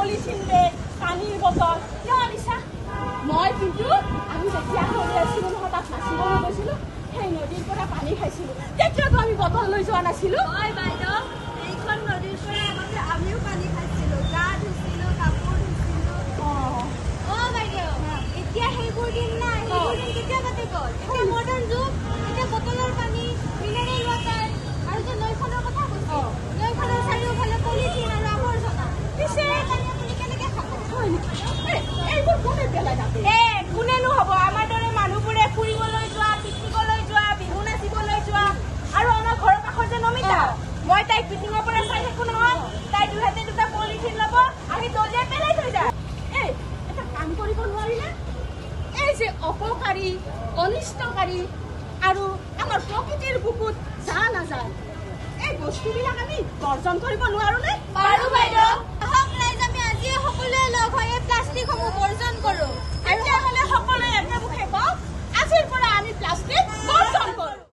polythene bag পানীৰ bottle কিয় আনিছা মই কিন্তু আমি যেতিয়া সৰু আছিলো নহয় তাত নাচিবলৈ গৈছিলো সেই নদীৰ পৰা পানী খাইছিলো তেতিয়াতো আমি বটল লৈ যোৱা নাছিলো হয় বাইদেউ এইখন নদীৰ পৰা আগতে আমিও পানী খাইছিলো গা ধুইছিলো কাপোৰ ধুইছিলো বাইদেউ এতিয়া সেইবোৰ দিন নাই সেইবোৰ দিন কেতিয়া কাটি গ'ল এতিয়া মডাৰ্ণ যুগ এতিয়া বটলৰ পানী মিনাৰেল ৱাটাৰ আৰু যে নৈখনৰ কথা কৈছো নৈখনৰ চাৰিওফালে পলিথিন আৰু আৱৰ্জনা পিছে পানী আপুনি কেনেকে খাব এইবোৰ কোনে পেলাই নাপে কোনেনো হ'ব আমাৰ দৰে মানুহবোৰে ফুৰিবলৈ যোৱা পিকনিকলৈ যোৱা বিহু নাচিবলৈ যোৱা আৰু আমাৰ ঘৰৰ কাষৰ যে নমিতা মই তাইক পিকনিকৰ পৰা চাই থাকো নহয় তাই দুহাতে দুটা পলিথিন ল'ব আহি দলিয়াই পেলাই থৈ যায় এটা কাম কৰিব নোৱাৰিলে এই যে অপকাৰী অনিষ্টকাৰী আৰু আমাৰ প্ৰকৃতিৰ বুকুত যা নাযায় এই বস্তুবিলাক আমি বৰ্জন কৰিব নোৱাৰো নে পাৰো বাইদেউ